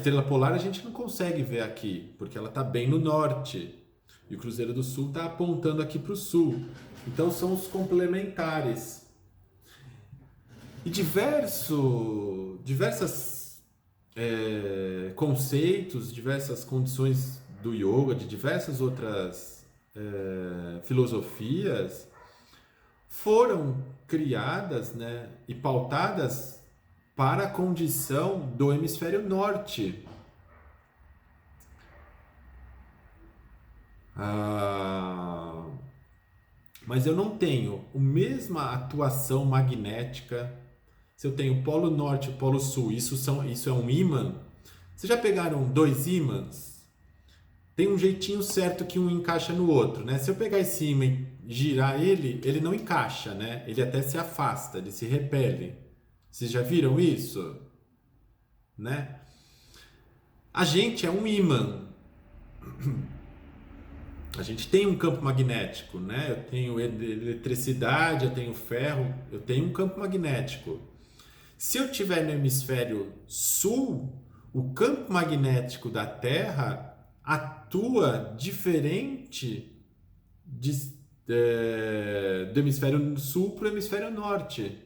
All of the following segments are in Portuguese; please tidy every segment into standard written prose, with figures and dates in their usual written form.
estrela polar a gente não consegue ver aqui, porque ela está bem no norte. E o Cruzeiro do Sul está apontando aqui para o sul. Então são os complementares. E diversas conceitos, diversas condições do yoga, de diversas outras filosofias, foram criadas, né, e pautadas para a condição do hemisfério norte. Mas eu não tenho a mesma atuação magnética. Se eu tenho polo norte e polo sul, isso é um ímã. Vocês já pegaram dois ímãs? Tem um jeitinho certo que um encaixa no outro, né? Se eu pegar esse ímã e girar ele, ele não encaixa, né? Ele até se afasta, ele se repele. Vocês já viram isso? Né? A gente é um ímã. A gente tem um campo magnético, né? Eu tenho eletricidade, eu tenho ferro, eu tenho um campo magnético. Se eu estiver no hemisfério sul, o campo magnético da Terra atua diferente do hemisfério sul para o hemisfério norte.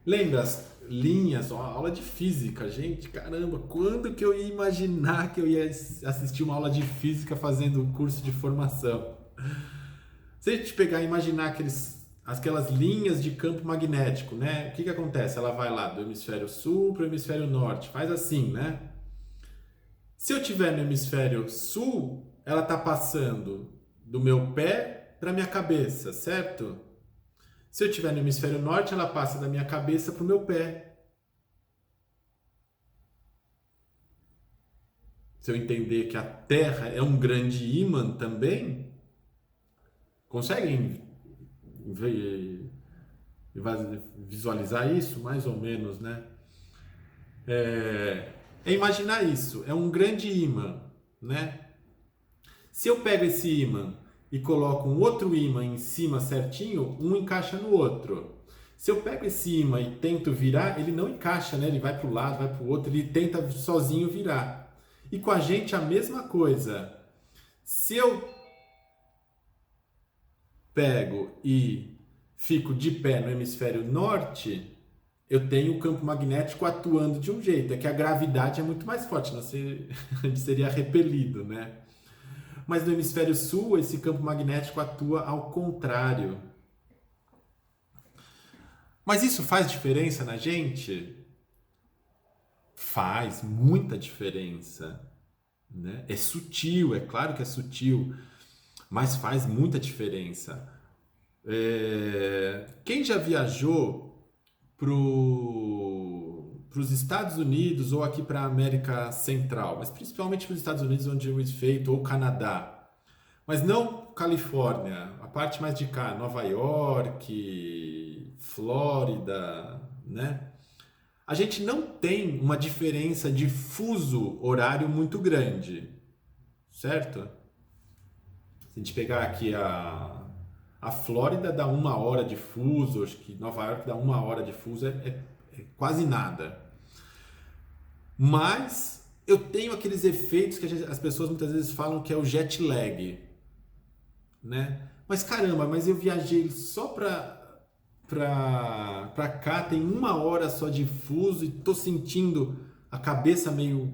Lembra as linhas, ó, aula de física, gente, caramba, quando que eu ia imaginar que eu ia assistir uma aula de física fazendo um curso de formação? Se a gente pegar e imaginar aquelas linhas de campo magnético, né? O que acontece? Ela vai lá do hemisfério sul para o hemisfério norte, faz assim, né? Se eu estiver no hemisfério sul, ela está passando do meu pé para minha cabeça, certo? Se eu estiver no hemisfério norte, ela passa da minha cabeça para o meu pé. Se eu entender que a Terra é um grande ímã também, conseguem visualizar isso? Mais ou menos, né? É imaginar isso, é um grande ímã, né? Se eu pego esse ímã e coloco um outro ímã em cima certinho, um encaixa no outro. Se eu pego esse ímã e tento virar, ele não encaixa, né? Ele vai para o lado, vai para o outro, ele tenta sozinho virar. E com a gente a mesma coisa. Se eu pego e fico de pé no hemisfério norte, eu tenho o campo magnético atuando de um jeito. É que a gravidade é muito mais forte, não seria repelido, né? Mas no hemisfério sul, esse campo magnético atua ao contrário. Mas isso faz diferença na gente? Faz muita diferença, né? É sutil, é claro que é sutil, mas faz muita diferença. Quem já viajou para os Estados Unidos ou aqui para a América Central, mas principalmente para os Estados Unidos, onde eu fiz feito, ou Canadá, mas não Califórnia, a parte mais de cá, Nova York, Flórida, né? A gente não tem uma diferença de fuso horário muito grande, certo? Se a gente pegar aqui a Flórida dá 1 hora de fuso, acho que Nova York dá 1 hora de fuso, é quase nada. Mas eu tenho aqueles efeitos que as pessoas muitas vezes falam que é o jet lag, né? Mas caramba, mas eu viajei só pra cá, tem 1 hora só de fuso e tô sentindo a cabeça meio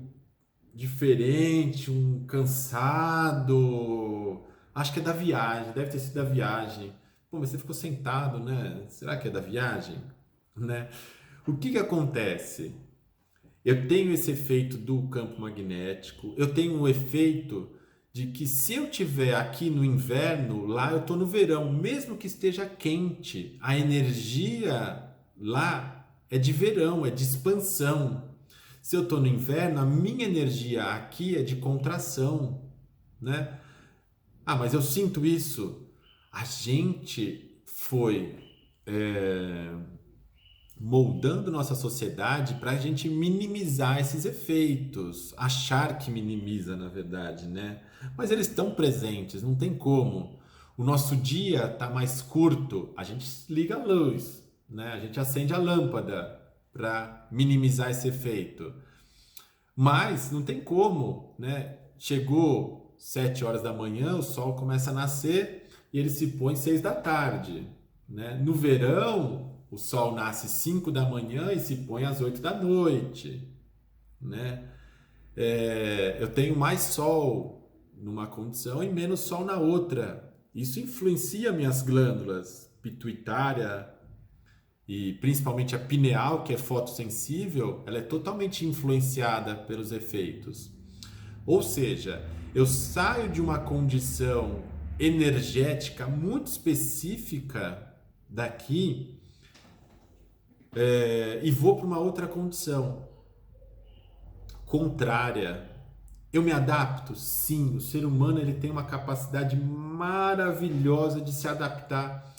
diferente, um cansado. Acho que é da viagem, deve ter sido da viagem. Pô, mas você ficou sentado, né? Será que é da viagem? Né? O que acontece? Eu tenho esse efeito do campo magnético, eu tenho o efeito de que se eu tiver aqui no inverno, lá eu estou no verão, mesmo que esteja quente, a energia lá é de verão, é de expansão. Se eu estou no inverno, a minha energia aqui é de contração, né? Ah, mas eu sinto isso. A gente foi moldando nossa sociedade para a gente minimizar esses efeitos, achar que minimiza, na verdade, né? Mas eles estão presentes, não tem como. O nosso dia está mais curto, a gente liga a luz, né? A gente acende a lâmpada para minimizar esse efeito. Mas não tem como, né? Chegou 7 horas da manhã, o sol começa a nascer e ele se põe 6 da tarde, né? No verão, o sol nasce 5 da manhã e se põe às 8 da noite, né? Eu tenho mais sol numa condição e menos sol na outra. Isso influencia minhas glândulas pituitária e principalmente a pineal, que é fotossensível, ela é totalmente influenciada pelos efeitos. Ou seja, eu saio de uma condição energética muito específica daqui e vou para uma outra condição contrária. Eu me adapto? Sim, o ser humano ele tem uma capacidade maravilhosa de se adaptar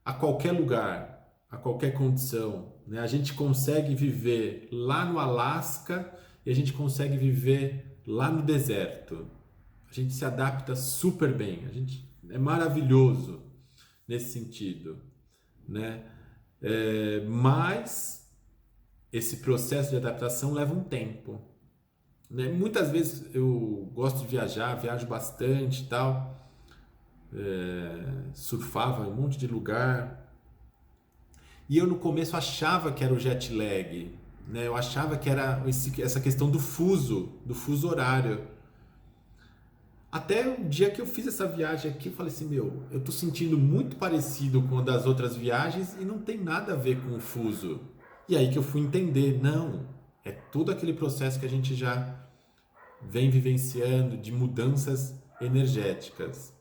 a qualquer lugar, a qualquer condição, né? A gente consegue viver lá no Alasca e a gente consegue viver lá no deserto. A gente se adapta super bem, a gente é maravilhoso nesse sentido, né? Mas esse processo de adaptação leva um tempo, né? Muitas vezes eu gosto de viajar, viajo bastante e tal, surfava em um monte de lugar e eu no começo achava que era o jet lag, né? Eu achava que era essa questão do fuso horário. Até o dia que eu fiz essa viagem aqui, eu falei assim, eu tô sentindo muito parecido com uma das outras viagens e não tem nada a ver com o fuso. E aí que eu fui entender, não, é todo aquele processo que a gente já vem vivenciando de mudanças energéticas.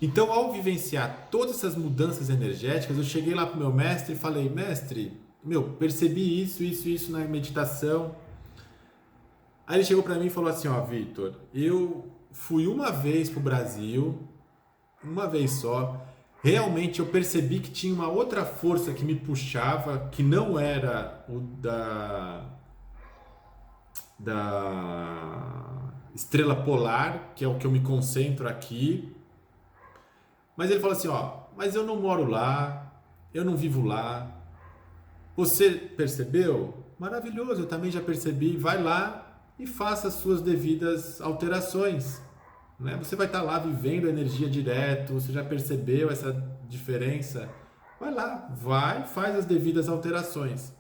Então, ao vivenciar todas essas mudanças energéticas, eu cheguei lá pro meu mestre e falei, mestre, percebi isso na meditação. Aí ele chegou para mim e falou assim, ó, Vitor, eu fui uma vez pro Brasil, uma vez só, realmente eu percebi que tinha uma outra força que me puxava, que não era o da estrela polar, que é o que eu me concentro aqui. Mas ele falou assim, ó, mas eu não moro lá, eu não vivo lá. Você percebeu? Maravilhoso, eu também já percebi. Vai lá e faça as suas devidas alterações, né? Você vai estar lá vivendo a energia direto, você já percebeu essa diferença? Vai lá, faz as devidas alterações.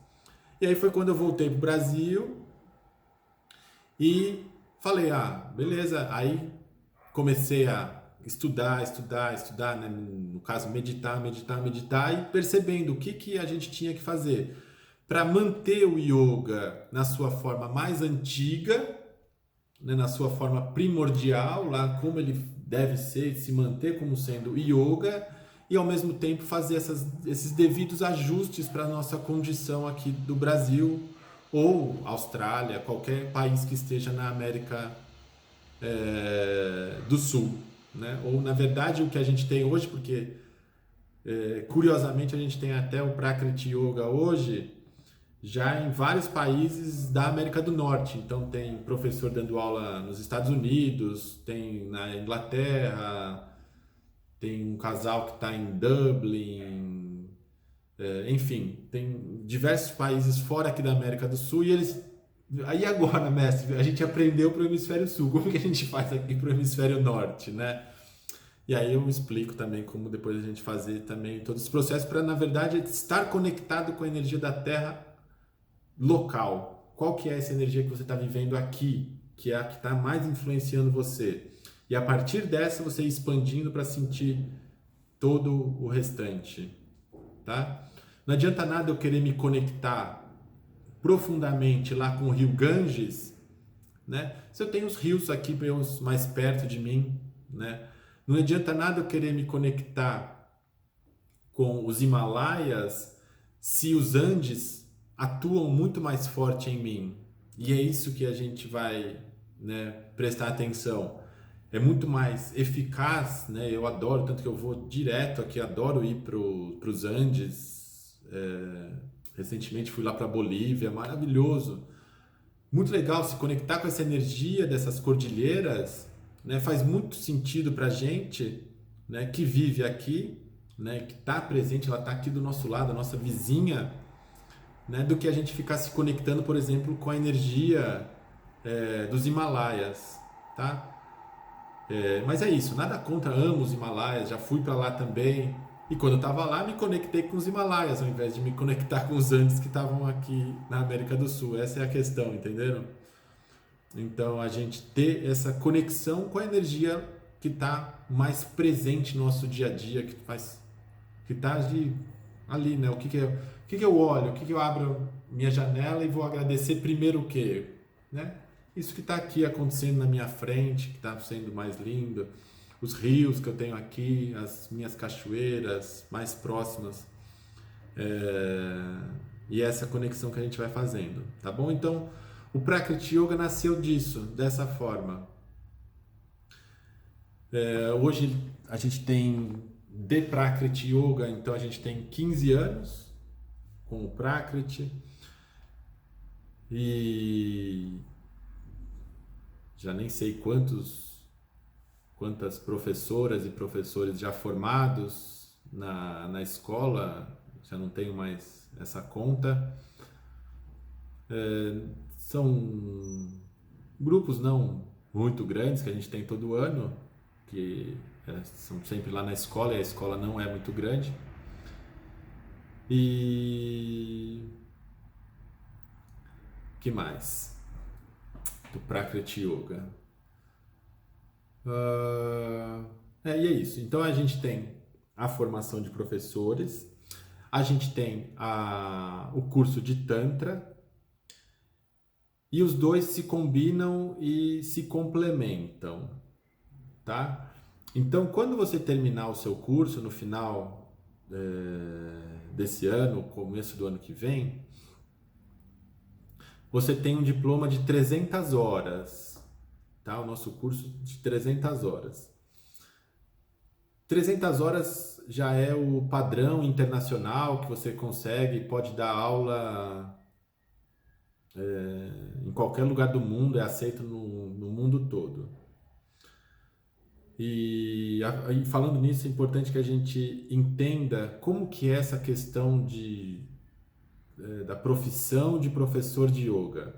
E aí foi quando eu voltei para o Brasil e falei, beleza. Aí comecei a estudar, né? No caso, meditar e percebendo o que a gente tinha que fazer para manter o yoga na sua forma mais antiga, né, na sua forma primordial, lá como ele deve ser, se manter como sendo yoga, e ao mesmo tempo fazer esses devidos ajustes para a nossa condição aqui do Brasil ou Austrália, qualquer país que esteja na América do Sul, né? Ou na verdade o que a gente tem hoje, porque curiosamente a gente tem até o Prakriti Yoga hoje já em vários países da América do Norte. Então tem professor dando aula nos Estados Unidos, tem na Inglaterra, tem um casal que está em Dublin, enfim, tem diversos países fora aqui da América do Sul e eles... Aí agora, mestre, a gente aprendeu para o hemisfério sul, como que a gente faz aqui para o hemisfério norte, né? E aí eu explico também como depois a gente fazer também todos os processos para, na verdade, estar conectado com a energia da Terra local. Qual que é essa energia que você está vivendo aqui, que é a que está mais influenciando você? E a partir dessa você ir expandindo para sentir todo o restante, tá? Não adianta nada eu querer me conectar profundamente lá com o rio Ganges, né? Se eu tenho os rios aqui mais perto de mim, né? Não adianta nada eu querer me conectar com os Himalaias se os Andes atuam muito mais forte em mim. E é isso que a gente vai, né, prestar atenção. É muito mais eficaz, né? Eu adoro, tanto que eu vou direto aqui, adoro ir para os Andes. Recentemente fui lá para a Bolívia, maravilhoso. Muito legal se conectar com essa energia dessas cordilheiras, né? Faz muito sentido para a gente, né, que vive aqui, né, que está presente, ela está aqui do nosso lado, a nossa vizinha. né, do que a gente ficar se conectando, por exemplo, com a energia dos Himalaias, tá? Mas é isso, nada contra, amo os Himalaias, já fui para lá também. E quando eu estava lá, me conectei com os Himalaias, ao invés de me conectar com os Andes que estavam aqui na América do Sul. Essa é a questão, entenderam? Então, a gente ter essa conexão com a energia que está mais presente no nosso dia a dia, que está ali, né? O que que eu olho, o que que eu abro minha janela e vou agradecer primeiro o quê? Né? Isso que está aqui acontecendo na minha frente, que está sendo mais lindo, os rios que eu tenho aqui, as minhas cachoeiras mais próximas, e essa conexão que a gente vai fazendo, tá bom? Então, o Prakriti Yoga nasceu disso, dessa forma. Hoje a gente tem de Prakriti Yoga, então a gente tem 15 anos com o Prakriti e já nem sei quantas professoras e professores já formados na escola, já não tenho mais essa conta. São grupos não muito grandes que a gente tem todo ano, que são sempre lá na escola e a escola não é muito grande. E que mais? Do Prakriti Yoga. E é isso. Então a gente tem a formação de professores, a gente tem o curso de Tantra, e os dois se combinam e se complementam, tá? Então, quando você terminar o seu curso no final desse ano, começo do ano que vem, você tem um diploma de 300 horas, tá? O nosso curso de 300 horas. 300 horas já é o padrão internacional que você consegue, pode dar aula em qualquer lugar do mundo, é aceito no mundo todo. E falando nisso, é importante que a gente entenda como que é essa questão da profissão de professor de yoga.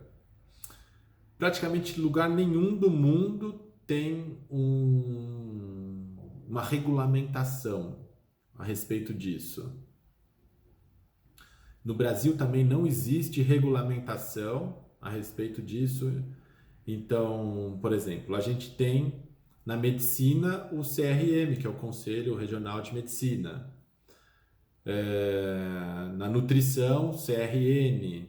Praticamente lugar nenhum do mundo tem uma regulamentação a respeito disso. No Brasil também não existe regulamentação a respeito disso. Então, por exemplo, a gente tem na medicina o CRM, que é o Conselho Regional de Medicina. Na nutrição, CRN.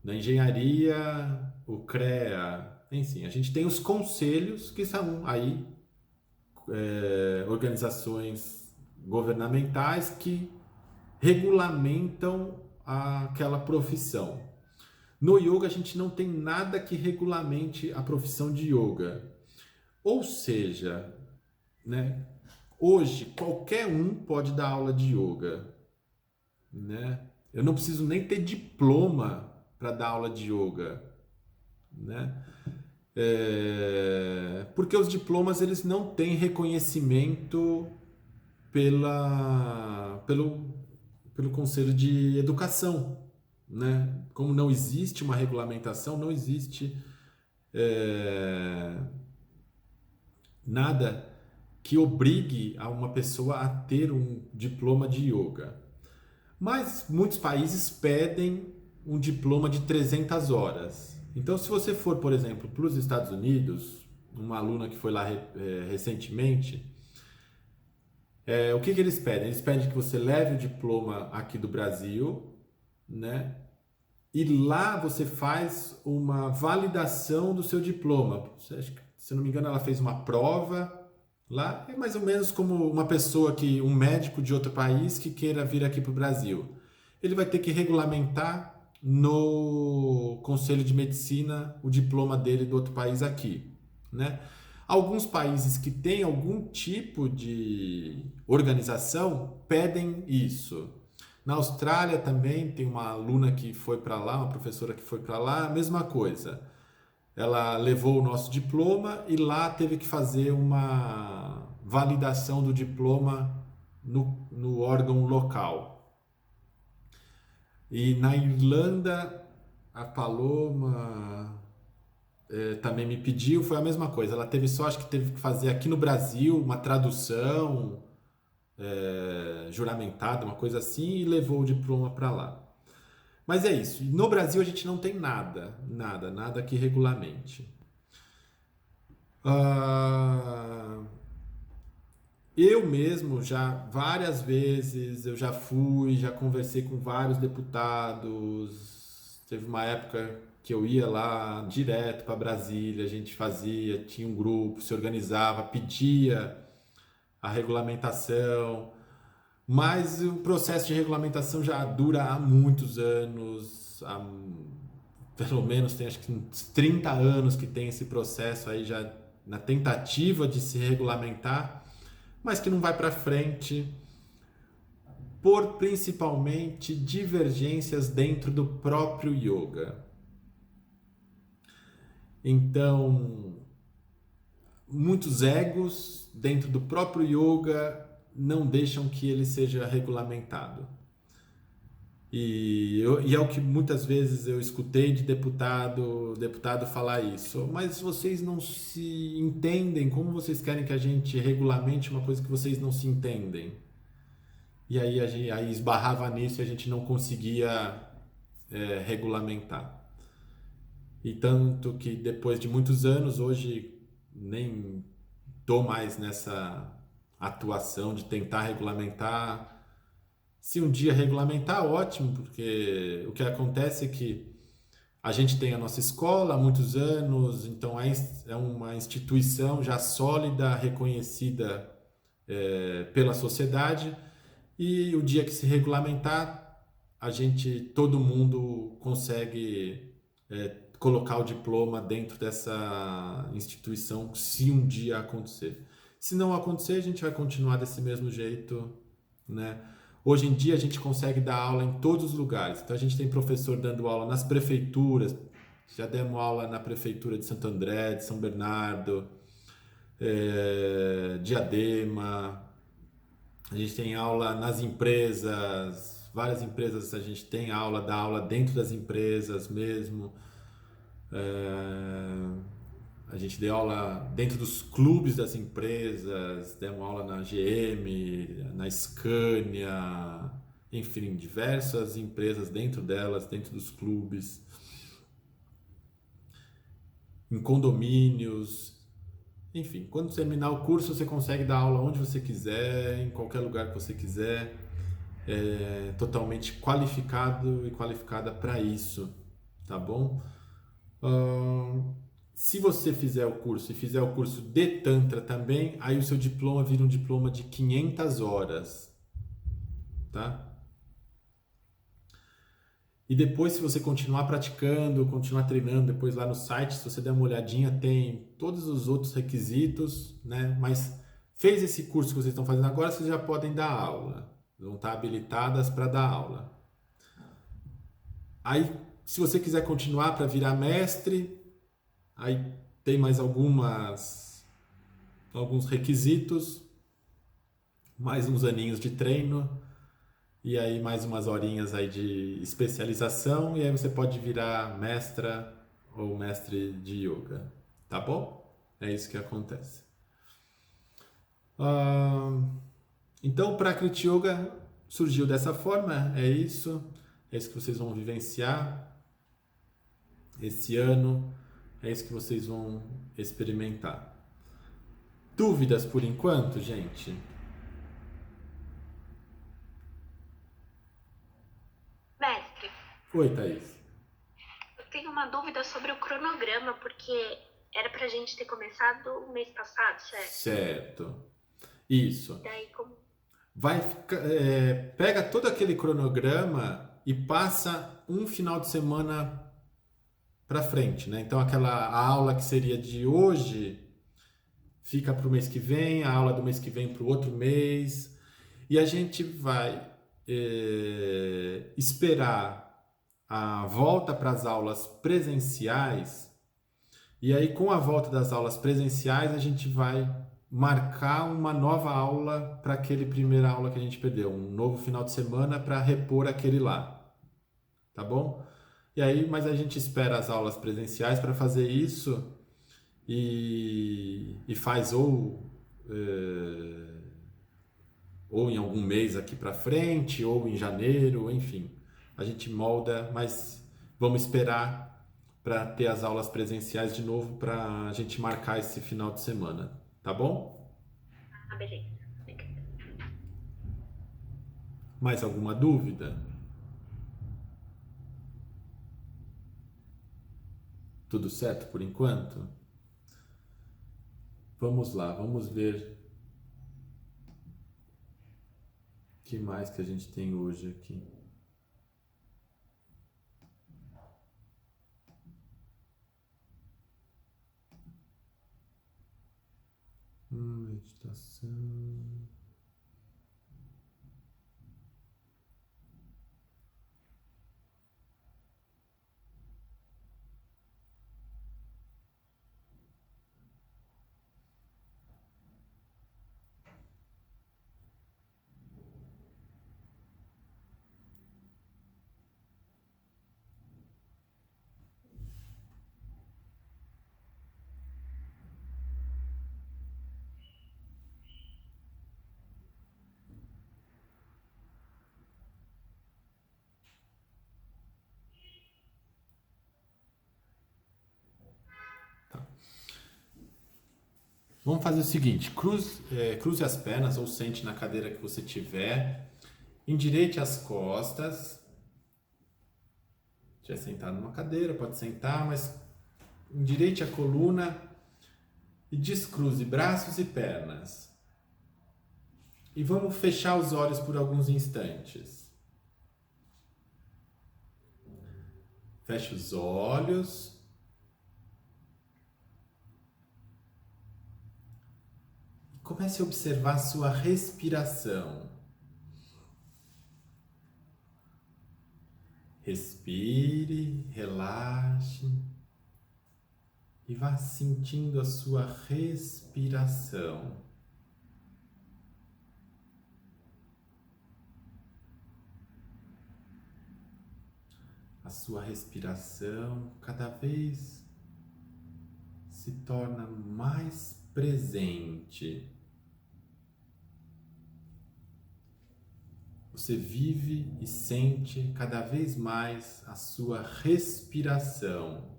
Na engenharia, o CREA. Enfim, a gente tem os conselhos, que são aí organizações governamentais que regulamentam aquela profissão. No yoga a gente não tem nada que regulamente a profissão de yoga. Ou seja, né, hoje qualquer um pode dar aula de yoga, né? Eu não preciso nem ter diploma para dar aula de yoga, né? Porque os diplomas eles não têm reconhecimento pelo Conselho de Educação, né? Como não existe uma regulamentação, não existe nada que obrigue a uma pessoa a ter um diploma de yoga. Mas muitos países pedem um diploma de 300 horas. Então, se você for, por exemplo, para os Estados Unidos, uma aluna que foi lá recentemente, o que eles pedem? Eles pedem que você leve o diploma aqui do Brasil, né? E lá você faz uma validação do seu diploma. Se não me engano, ela fez uma prova lá. É mais ou menos como uma pessoa um médico de outro país que queira vir aqui para o Brasil. Ele vai ter que regulamentar no Conselho de Medicina o diploma dele do outro país aqui, né? Alguns países que têm algum tipo de organização pedem isso. Na Austrália também tem uma aluna que foi para lá, uma professora que foi para lá, a mesma coisa. Ela levou o nosso diploma e lá teve que fazer uma validação do diploma no órgão local. E na Irlanda, a Paloma também me pediu, foi a mesma coisa. Ela teve só, acho que teve que fazer aqui no Brasil uma tradução juramentada, uma coisa assim, e levou o diploma para lá. Mas é isso. No Brasil a gente não tem nada que regulamente. Eu mesmo já várias vezes eu já fui, já conversei com vários deputados. Teve uma época que eu ia lá direto para Brasília, a gente fazia, tinha um grupo, se organizava, pedia a regulamentação. Mas o processo de regulamentação já dura há muitos anos, pelo menos tem acho que uns 30 anos que tem esse processo aí já na tentativa de se regulamentar, mas que não vai para frente por principalmente divergências dentro do próprio yoga. Então, muitos egos dentro do próprio yoga não deixam que ele seja regulamentado. E é o que muitas vezes eu escutei de deputado falar isso. Mas vocês não se entendem, como vocês querem que a gente regulamente uma coisa que vocês não se entendem? E aí esbarrava nisso e a gente não conseguia regulamentar. E tanto que depois de muitos anos, hoje nem estou mais nessa atuação de tentar regulamentar. Se um dia regulamentar, ótimo, porque o que acontece é que a gente tem a nossa escola há muitos anos, então é uma instituição já sólida, reconhecida pela sociedade, e o dia que se regulamentar, todo mundo consegue colocar o diploma dentro dessa instituição, se um dia acontecer. Se não acontecer, a gente vai continuar desse mesmo jeito, né? Hoje em dia a gente consegue dar aula em todos os lugares. Então a gente tem professor dando aula nas prefeituras. Já demos aula na prefeitura de Santo André, de São Bernardo, Diadema. A gente tem aula nas empresas. Várias empresas a gente tem aula, dá aula dentro das empresas mesmo. A gente deu aula dentro dos clubes das empresas, demos aula na GM, na Scania, enfim, diversas empresas dentro delas, dentro dos clubes, em condomínios, enfim. Quando terminar o curso, você consegue dar aula onde você quiser, em qualquer lugar que você quiser, totalmente qualificado e qualificada para isso, tá bom? Se você fizer o curso e fizer o curso de Tantra também, aí o seu diploma vira um diploma de 500 horas, tá? E depois, se você continuar praticando, continuar treinando, depois lá no site, se você der uma olhadinha, tem todos os outros requisitos, né? Mas fez esse curso que vocês estão fazendo agora, vocês já podem dar aula, vão estar habilitadas para dar aula. Aí, se você quiser continuar para virar mestre, aí tem mais alguns requisitos, mais uns aninhos de treino, e aí mais umas horinhas aí de especialização, e aí você pode virar mestra ou mestre de yoga, tá bom? É isso que acontece. Então o Prakriti Yoga surgiu dessa forma, é isso que vocês vão vivenciar esse ano. É isso que vocês vão experimentar. Dúvidas por enquanto, gente? Mestre, Oi, Thaís. eu tenho uma dúvida sobre o cronograma, porque era pra gente ter começado o mês passado, certo? Certo. Isso. Daí como... Pega todo aquele cronograma e passa um final de semana para frente, né? Então a aula que seria de hoje fica para o mês que vem, a aula do mês que vem para o outro mês, e a gente vai esperar a volta para as aulas presenciais, e aí com a volta das aulas presenciais a gente vai marcar uma nova aula para aquele primeira aula que a gente perdeu, um novo final de semana para repor aquele lá. tá bom? E aí, mas a gente espera as aulas presenciais para fazer isso e faz ou em algum mês aqui para frente, ou em janeiro, enfim. A gente molda, mas vamos esperar para ter as aulas presenciais de novo para a gente marcar esse final de semana, tá bom? Ah, beleza. Mais alguma dúvida? Tudo certo por enquanto? Vamos lá, vamos ver o que mais que a gente tem hoje aqui. Meditação. Tá. Vamos fazer o seguinte: cruze as pernas ou sente na cadeira que você tiver, endireite as costas. Se estiver sentado numa cadeira, pode sentar, mas endireite a coluna e descruze braços e pernas. E vamos fechar os olhos por alguns instantes. Feche os olhos. Comece a observar a sua respiração. Respire, relaxe e vá sentindo a sua respiração. A sua respiração cada vez se torna mais presente. Você vive e sente cada vez mais a sua respiração.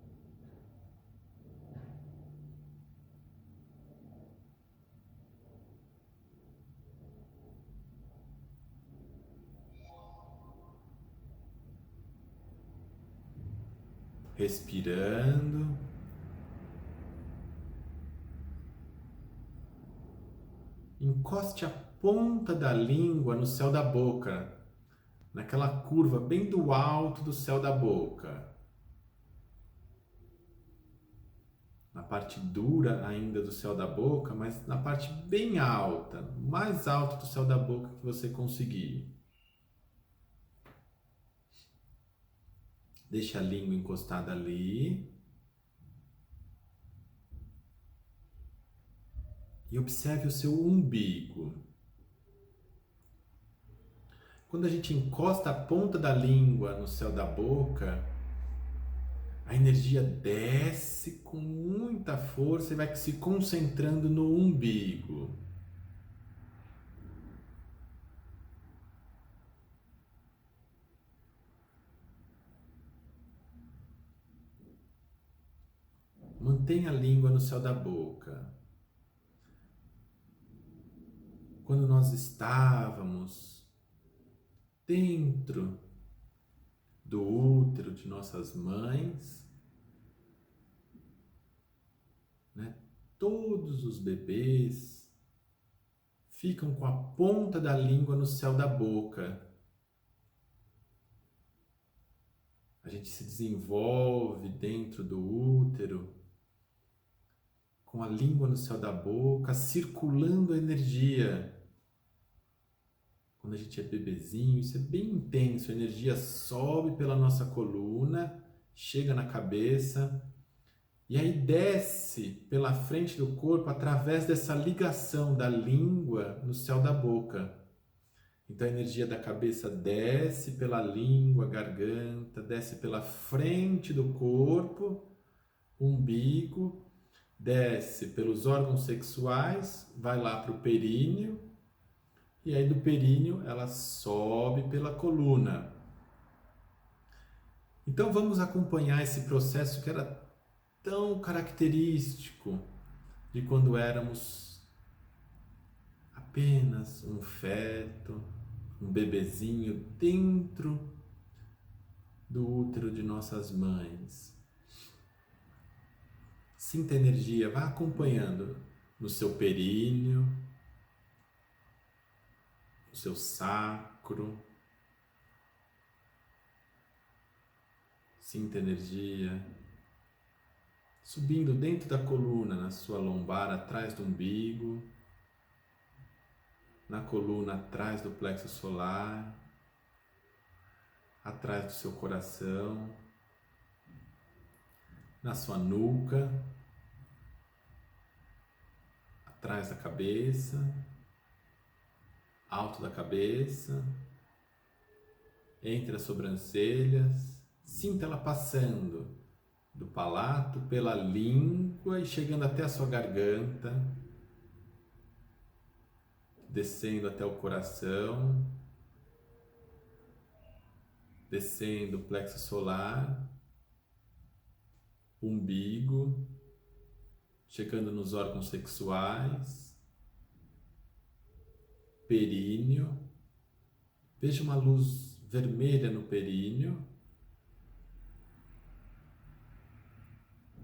Respirando. Encoste a ponta da língua no céu da boca, naquela curva bem do alto do céu da boca. Na parte dura ainda do céu da boca, mas na parte bem alta, mais alta do céu da boca que você conseguir. Deixa a língua encostada ali. E observe o seu umbigo. Quando a gente encosta a ponta da língua no céu da boca, a energia desce com muita força e vai se concentrando no umbigo. Mantenha a língua no céu da boca. Quando nós estávamos dentro do útero de nossas mães, né? Todos os bebês ficam com a ponta da língua no céu da boca. A gente se desenvolve dentro do útero, com a língua no céu da boca, circulando a energia. Quando a gente é bebezinho, isso é bem intenso, a energia sobe pela nossa coluna, chega na cabeça e aí desce pela frente do corpo através dessa ligação da língua no céu da boca. Então a energia da cabeça desce pela língua, garganta, desce pela frente do corpo, umbigo, desce pelos órgãos sexuais, vai lá para o períneo, e aí do períneo ela sobe pela coluna. Então vamos acompanhar esse processo que era tão característico de quando éramos apenas um feto, um bebezinho dentro do útero de nossas mães. Sinta a energia, vá acompanhando no seu períneo, no seu sacro. Sinta a energia subindo dentro da coluna, na sua lombar, atrás do umbigo, na coluna atrás do plexo solar, atrás do seu coração, na sua nuca, atrás da cabeça, alto da cabeça, entre as sobrancelhas. Sinta ela passando do palato pela língua e chegando até a sua garganta, descendo até o coração, descendo o plexo solar, umbigo, chegando nos órgãos sexuais, períneo. Veja uma luz vermelha no períneo.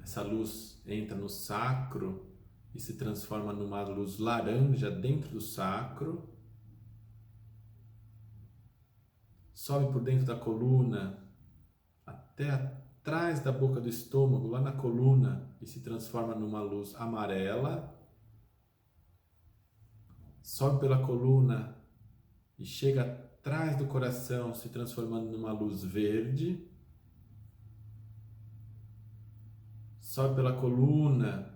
Essa luz entra no sacro e se transforma numa luz laranja dentro do sacro. Sobe por dentro da coluna até atrás da boca do estômago, lá na coluna, e se transforma numa luz amarela. Sobe pela coluna e chega atrás do coração, se transformando numa luz verde. Sobe pela coluna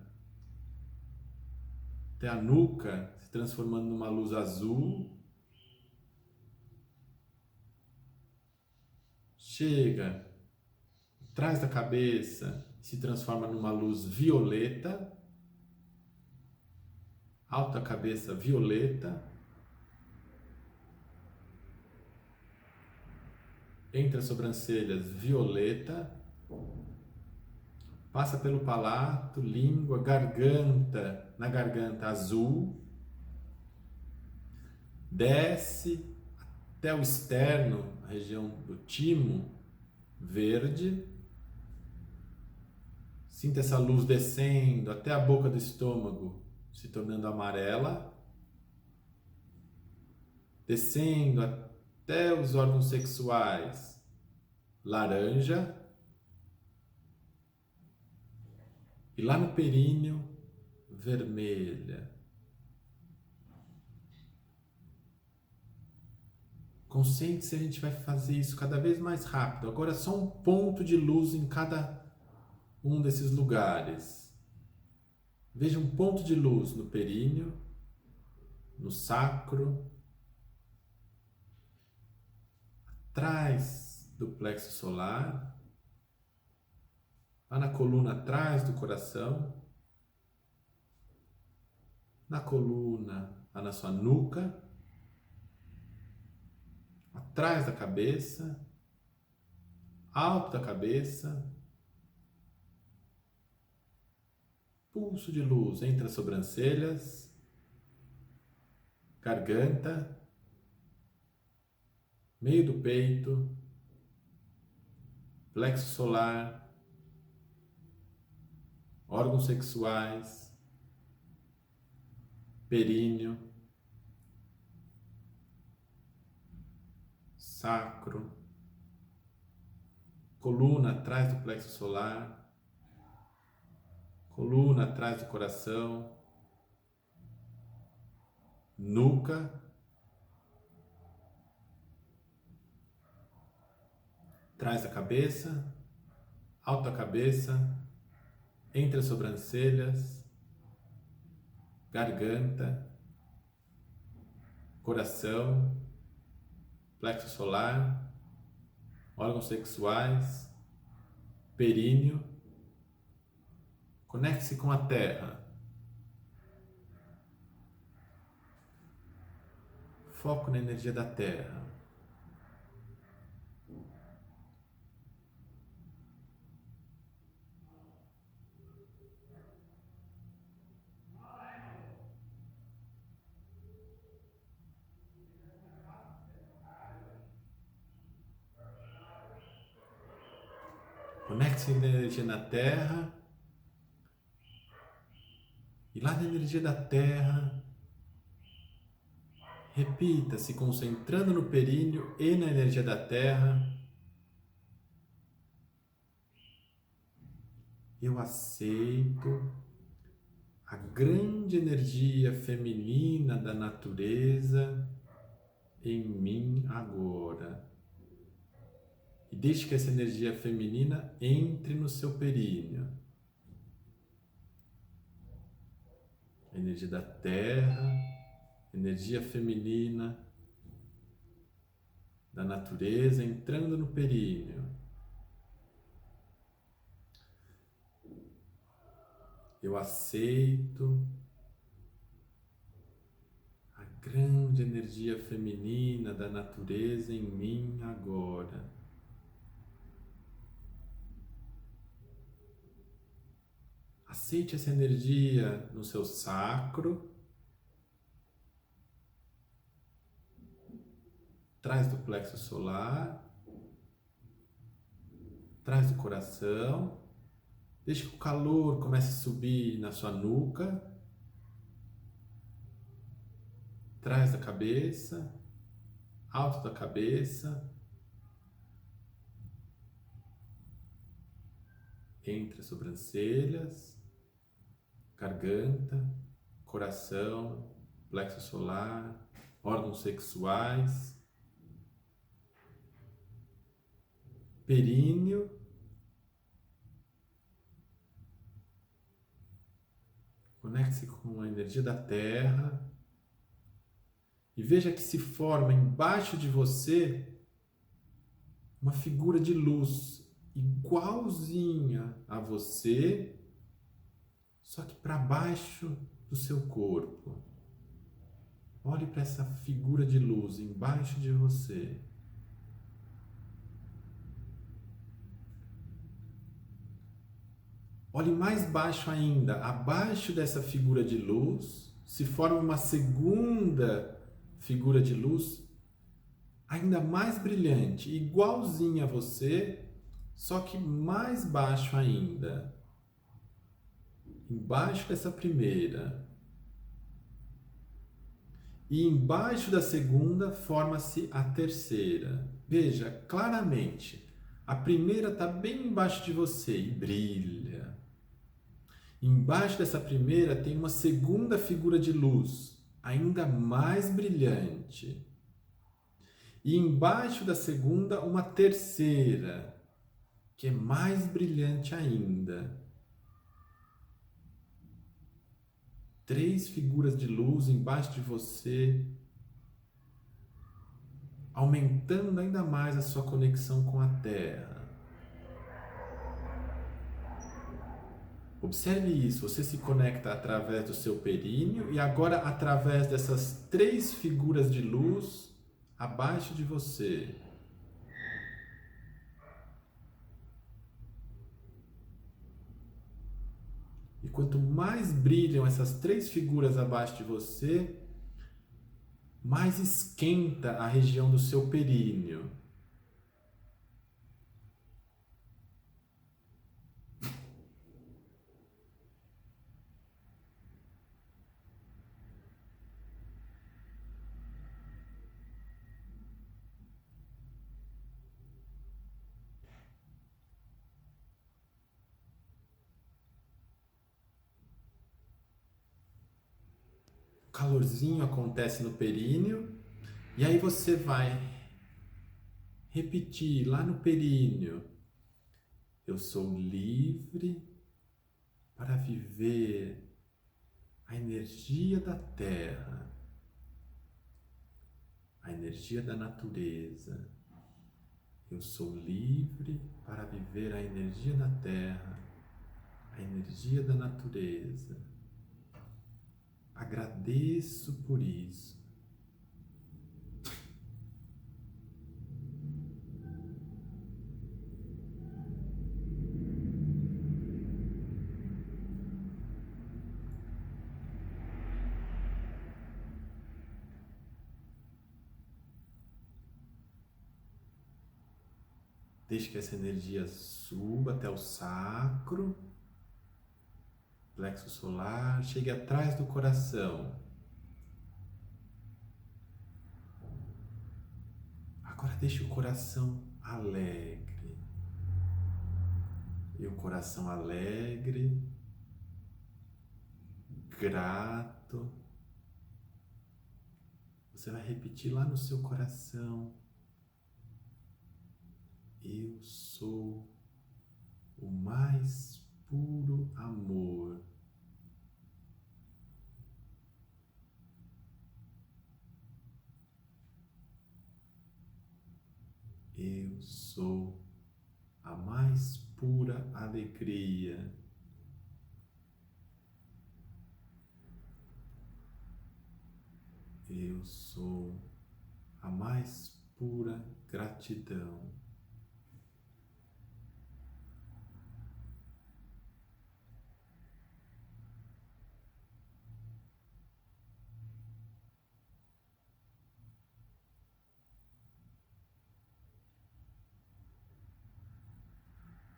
até a nuca, se transformando numa luz azul. Chega atrás da cabeça, se transforma numa luz violeta. Alta cabeça violeta. Entre as sobrancelhas violeta. Passa pelo palato, língua, garganta, na garganta azul, desce até o externo, a região do timo, verde. Sinta essa luz descendo até a boca do estômago, se tornando amarela, descendo até os órgãos sexuais, laranja. E lá no períneo, vermelha. Consciente-se, a gente vai fazer isso cada vez mais rápido. Agora só um ponto de luz em cada um desses lugares. Veja um ponto de luz no períneo, no sacro, atrás do plexo solar, lá na coluna atrás do coração, na coluna, lá na sua nuca, atrás da cabeça, alto da cabeça, pulso de luz entre as sobrancelhas, garganta, meio do peito, plexo solar, órgãos sexuais, períneo, sacro, coluna atrás do plexo solar, coluna atrás do coração, nuca, atrás da cabeça, alta cabeça, entre as sobrancelhas, garganta, coração, plexo solar, órgãos sexuais, períneo. Conecte-se com a terra. Foco na energia da terra. Conecte-se na energia na terra. E lá na energia da terra, repita, se concentrando no períneo e na energia da terra. Eu aceito a grande energia feminina da natureza em mim agora. E deixe que essa energia feminina entre no seu períneo. A energia da terra, energia feminina da natureza entrando no períneo. Eu aceito a grande energia feminina da natureza em mim agora. Aceite essa energia no seu sacro, atrás do plexo solar, atrás do coração. Deixe que o calor comece a subir na sua nuca, atrás da cabeça, alto da cabeça, entre as sobrancelhas, garganta, coração, plexo solar, órgãos sexuais, períneo, conecte-se com a energia da terra e veja que se forma embaixo de você uma figura de luz igualzinha a você, só que para baixo do seu corpo. Olhe para essa figura de luz embaixo de você. Olhe mais baixo ainda, abaixo dessa figura de luz, se forma uma segunda figura de luz, ainda mais brilhante, igualzinha a você, só que mais baixo ainda. Embaixo dessa primeira. E embaixo da segunda forma-se a terceira. Veja claramente, a primeira está bem embaixo de você e brilha. Embaixo dessa primeira tem uma segunda figura de luz, ainda mais brilhante. E embaixo da segunda uma terceira, que é mais brilhante ainda. 3 figuras de luz embaixo de você, aumentando ainda mais a sua conexão com a Terra. Observe isso, você se conecta através do seu períneo e agora através dessas 3 figuras de luz abaixo de você. E quanto mais brilham essas 3 figuras abaixo de você, mais esquenta a região do seu períneo. O calorzinho acontece no períneo e aí você vai repetir lá no períneo: eu sou livre para viver a energia da Terra, a energia da natureza. Eu sou livre para viver a energia da terra, a energia da natureza. Agradeço por isso. Deixe que essa energia suba até o sacro, plexo solar, chegue atrás do coração. Agora deixe o coração alegre. E o coração alegre, grato. Você vai repetir lá no seu coração: eu sou o mais puro amor. Eu sou a mais pura alegria. Eu sou a mais pura gratidão.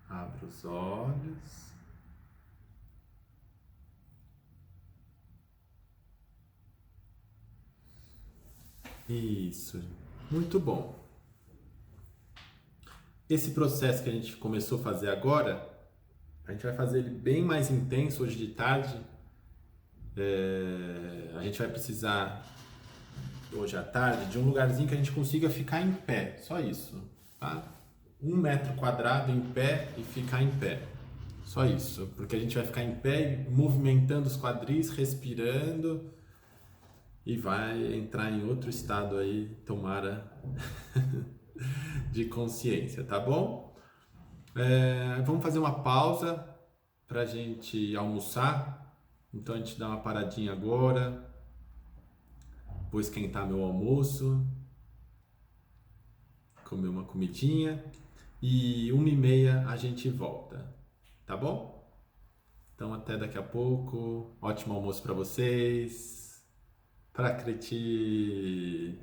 Abra os olhos. Isso, muito bom. Esse processo que a gente começou a fazer agora, a gente vai fazer ele bem mais intenso hoje de tarde. A gente vai precisar, hoje à tarde, de um lugarzinho que a gente consiga ficar em pé, só isso, tá? 1 metro quadrado em pé e ficar em pé, só isso, porque a gente vai ficar em pé movimentando os quadris, respirando e vai entrar em outro estado aí, tomara, de consciência, tá bom? Vamos fazer uma pausa pra gente almoçar, então a gente dá uma paradinha agora, vou esquentar meu almoço, comer uma comidinha e 1h30 a gente volta, tá bom? Então até daqui a pouco, ótimo almoço para vocês, Prakriti!